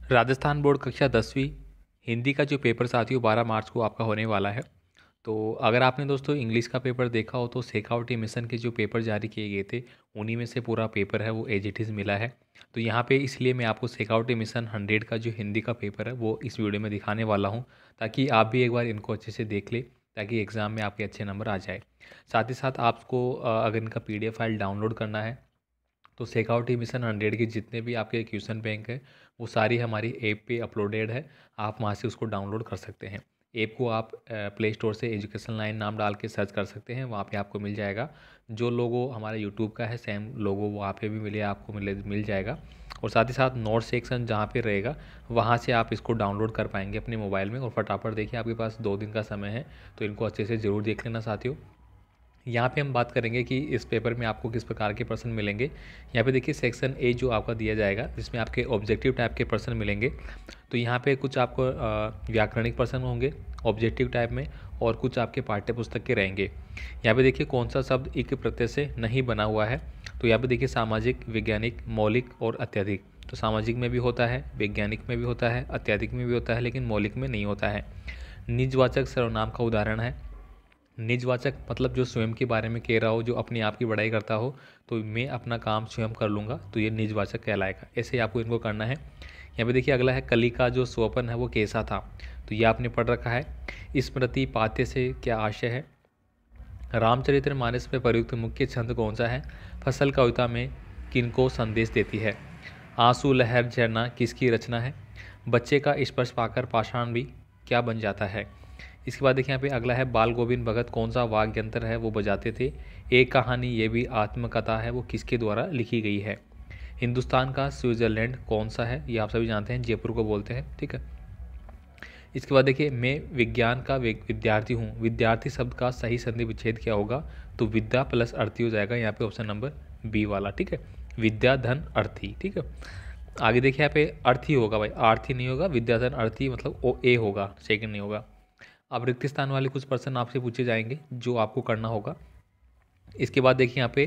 Rajasthan board कक्षा 10वीं हिंदी का जो पेपर साथियों 12 मार्च को आपका होने वाला है। तो अगर आपने दोस्तों इंग्लिश का पेपर देखा हो तो शेखावटी मिशन के जो पेपर जारी किए गए थे उन्हीं में से पूरा पेपर है वो एज इट इज़ मिला है। तो यहाँ पे इसलिए मैं आपको शेखावटी मिशन 100 का जो हिंदी का पेपर है वो इस वीडियो में दिखाने वाला हूँ, ताकि आप भी एक बार इनको अच्छे से देख ले, ताकि एग्ज़ाम में आपके अच्छे नंबर आ जाए। साथ ही साथ आपको अगर इनका PDF फाइल डाउनलोड करना है तो शेखावटी मिशन 100 के जितने भी आपके क्वेश्चन बैंक है वो सारी हमारी ऐप पे अपलोडेड है। आप वहाँ से उसको डाउनलोड कर सकते हैं। ऐप को आप प्ले स्टोर से एजुकेशन लाइन नाम डाल के सर्च कर सकते हैं, वहाँ पे आपको मिल जाएगा। जो लोगो हमारे यूट्यूब का है सेम लोगो वहाँ पे भी मिले आपको मिल जाएगा। और साथ ही साथ नोट सेक्शन जहाँ पे रहेगा वहाँ से आप इसको डाउनलोड कर पाएंगे अपने मोबाइल में। और फटाफट देखिए, आपके पास 2 दिन का समय है, तो इनको अच्छे से ज़रूर देख लेना साथियों। यहाँ पे हम बात करेंगे कि इस पेपर में आपको किस प्रकार के प्रश्न मिलेंगे। यहाँ पे देखिए सेक्शन ए जो आपका दिया जाएगा जिसमें आपके ऑब्जेक्टिव टाइप के प्रश्न मिलेंगे। तो यहाँ पे कुछ आपको व्याकरणिक प्रश्न होंगे ऑब्जेक्टिव टाइप में, और कुछ आपके पाठ्य पुस्तक के रहेंगे। यहाँ पे देखिए कौन सा शब्द इक प्रत्यय से नहीं बना हुआ है। तो यहाँ पे देखिए सामाजिक, वैज्ञानिक, मौलिक और अत्यधिक। तो सामाजिक में भी होता है, वैज्ञानिक में भी होता है, अत्यधिक में भी होता है, लेकिन मौलिक में नहीं होता है। निजवाचक सर्वनाम का उदाहरण है। निजवाचक मतलब जो स्वयं के बारे में कह रहा हो, जो अपने आप की बड़ाई करता हो, तो मैं अपना काम स्वयं कर लूँगा, तो ये निजवाचक कहलाएगा। ऐसे ही आपको इनको करना है। यहाँ पे देखिए अगला है कली का जो स्वपन है वो कैसा था। तो ये आपने पढ़ रखा है। स्मृति पाठ्य से क्या आशय है। रामचरितमानस में प्रयुक्त मुख्य छंद कौन सा है। फसल कविता में किनको संदेश देती है। आंसू लहर झरना किसकी रचना है। बच्चे का स्पर्श पाकर पाषाण भी क्या बन जाता है। इसके बाद देखिए यहाँ पे अगला है बाल गोविंद भगत कौन सा वाद्य यंत्र है वो बजाते थे। एक कहानी ये भी आत्मकथा है, वो किसके द्वारा लिखी गई है। हिंदुस्तान का स्विट्जरलैंड कौन सा है, ये आप सभी जानते हैं, जयपुर को बोलते हैं, ठीक है। इसके बाद देखिए मैं विज्ञान का विद्यार्थी हूँ, विद्यार्थी शब्द का सही संधि विच्छेद क्या होगा। तो विद्या प्लस अर्थी हो जाएगा यहाँ पे ऑप्शन नंबर बी वाला, ठीक है। विद्या धन अर्थी, ठीक है। आगे देखिए यहाँ पे अर्थी होगा भाई, आर्थी नहीं होगा, विद्याधन अर्थी मतलब ओ ए होगा, सेकंड नहीं होगा। अब रिक्त स्थान वाले कुछ प्रश्न आपसे पूछे जाएंगे जो आपको करना होगा। इसके बाद देखिए यहाँ पे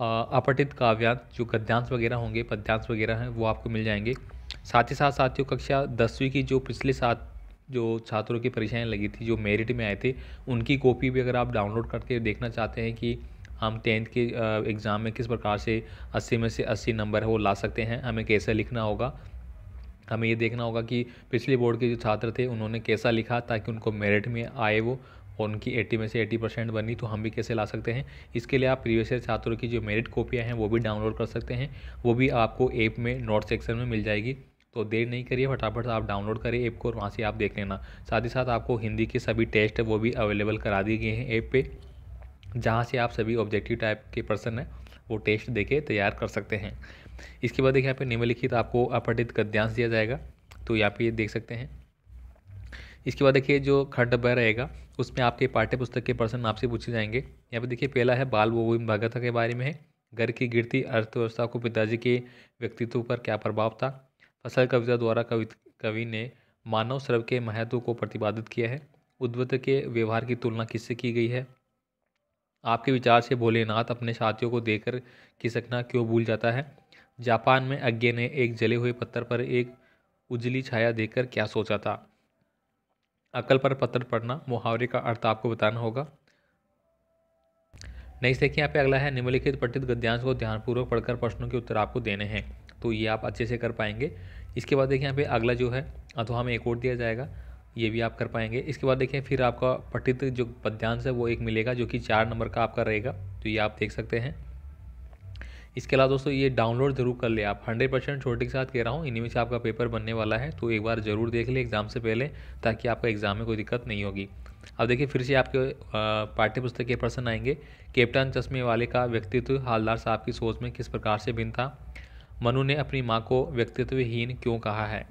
अपठित काव्यांश जो गद्यांश वगैरह होंगे, पद्यांश वगैरह हैं, वो आपको मिल जाएंगे। साथ ही साथ साथियों कक्षा 10वीं की जो पिछले सात जो छात्रों की परीक्षाएं लगी थी जो मेरिट में आए थे, उनकी कॉपी भी अगर आप डाउनलोड करके देखना चाहते हैं कि हम 10th के एग्ज़ाम में किस प्रकार से 80 में से 80 नंबर है वो ला सकते हैं, हमें कैसे लिखना होगा, हमें ये देखना होगा कि पिछले बोर्ड के जो छात्र थे उन्होंने कैसा लिखा ताकि उनको मेरिट में आए वो, और उनकी 80 में से 80% बनी, तो हम भी कैसे ला सकते हैं। इसके लिए आप प्रीवियस ईयर छात्रों की जो मेरिट कॉपियाँ हैं वो भी डाउनलोड कर सकते हैं। वो भी आपको ऐप में नोट सेक्शन में मिल जाएगी। तो देर नहीं करिए, फटाफट आप डाउनलोड करिए ऐप को और वहाँ से आप देख लेना। साथ ही साथ आपको हिंदी के सभी टेस्ट है वो भी अवेलेबल करा दिए गए हैं ऐप पे, जहाँ से आप सभी ऑब्जेक्टिव टाइप के प्रश्न हैं वो टेस्ट देके तैयार कर सकते हैं। इसके बाद देखिए यहाँ पे निम्नलिखित आपको अपठित गद्यांश दिया जाएगा, तो यहाँ पे ये देख सकते हैं। इसके बाद देखिए जो खंड ब रहेगा उसमें आपके पाठ्य पुस्तक के प्रश्न आपसे पूछे जाएंगे। यहाँ पे देखिए पहला है बाल गोविंद भगत के बारे में है। घर की गिरती अर्थव्यवस्था को पिताजी के व्यक्तित्व पर क्या प्रभाव था। फसल कविता द्वारा कवि ने मानव श्रव के महत्व को प्रतिपादित किया है। उद्वत के व्यवहार की तुलना किससे की गई है। आपके विचार से भोलेनाथ अपने साथियों को देकर खिसकना क्यों भूल जाता है। जापान में अज्ञे ने एक जले हुए पत्थर पर एक उजली छाया देखकर क्या सोचा था। अकल पर पत्थर पड़ना मुहावरे का अर्थ आपको बताना होगा। नेक्स्ट देखिए यहाँ पे अगला है निम्नलिखित पठित गद्यांश को ध्यानपूर्वक पढ़कर प्रश्नों के उत्तर आपको देने हैं, तो ये आप अच्छे से कर पाएंगे। इसके बाद देखिए यहाँ पे अगला जो है अथवा हमें एक और दिया जाएगा, ये भी आप कर पाएंगे। इसके बाद देखिए फिर आपका पठित जो पद्यांश है वो एक मिलेगा जो कि 4 नंबर का आपका रहेगा, तो ये आप देख सकते हैं। इसके अलावा दोस्तों ये डाउनलोड जरूर कर ले आप, 100% छोटे के साथ कह रहा हूँ, इन्हीं में से आपका पेपर बनने वाला है, तो एक बार ज़रूर देख ले एग्ज़ाम से पहले, ताकि आपका एग्ज़ाम में कोई दिक्कत नहीं होगी। अब देखिए फिर से आपके पाठ्य पुस्तक के प्रश्न आएंगे। कैप्टन चश्मे वाले का व्यक्तित्व हालदार साहब की सोच में किस प्रकार से भिन्न था। मनु ने अपनी माँ को व्यक्तित्वहीन क्यों कहा है।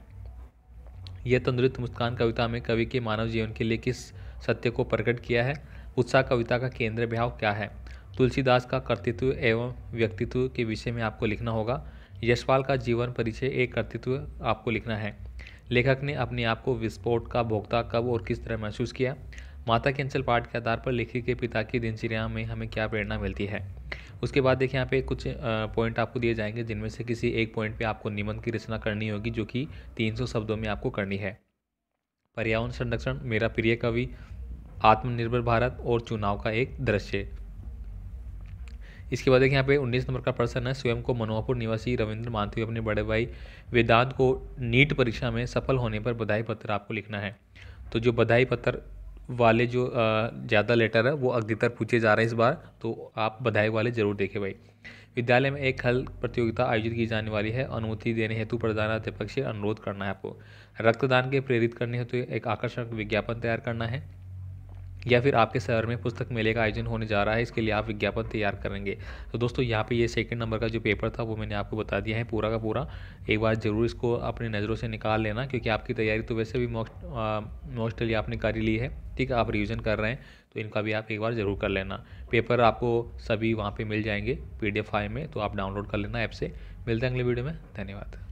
यह तंदुरुस्त मुस्कान कविता में कवि के मानव जीवन के लिए किस सत्य को प्रकट किया है। उत्साह कविता का केंद्र भाव क्या है। तुलसीदास का कर्तृत्व एवं व्यक्तित्व के विषय में आपको लिखना होगा। यशपाल का जीवन परिचय एक कर्तृत्व आपको लिखना है। लेखक ने अपने आप को विस्फोट का भोक्ता कब और किस तरह महसूस किया। माता के अंचल पाठ के आधार पर लेखक के पिता की दिनचर्या में हमें क्या प्रेरणा मिलती है। उसके बाद देखिए यहाँ पे कुछ पॉइंट आपको दिए जाएंगे, जिनमें से किसी एक पॉइंट पे आपको निबंध की रचना करनी होगी, जो कि 300 शब्दों में आपको करनी है। पर्यावरण संरक्षण, मेरा प्रिय कवि, आत्मनिर्भर भारत और चुनाव का एक दृश्य। इसके बाद देखिए यहाँ पे 19 नंबर का प्रश्न है, स्वयं को मनोहरपुर निवासी रविंद्र मानते हुए अपने बड़े भाई वेदांत को नीट परीक्षा में सफल होने पर बधाई पत्र आपको लिखना है। तो जो बधाई पत्र वाले जो ज़्यादा लेटर है वो अग्रतर पूछे जा रहे हैं इस बार, तो आप बधाई वाले जरूर देखें भाई। विद्यालय में एक हल प्रतियोगिता आयोजित की जाने वाली है, अनुमति देने हेतु प्रधानाध्यापक से अनुरोध करना है आपको। रक्तदान के प्रेरित करने हेतु एक आकर्षक विज्ञापन तैयार करना है, या फिर आपके शहर में पुस्तक मेले का आयोजन होने जा रहा है, इसके लिए आप विज्ञापन तैयार करेंगे। तो दोस्तों यहाँ पे ये सेकंड नंबर का जो पेपर था वो मैंने आपको बता दिया है पूरा का पूरा। एक बार ज़रूर इसको अपनी नज़रों से निकाल लेना, क्योंकि आपकी तैयारी तो वैसे भी मोस्टली आपने कर ही ली है, ठीक है, आप रिविज़न कर रहे हैं, तो इनका भी आप एक बार ज़रूर कर लेना। पेपर आपको सभी वहाँ पर मिल जाएंगे PDF फाइल में, तो आप डाउनलोड कर लेना ऐप से। मिलते हैं अगले वीडियो में, धन्यवाद।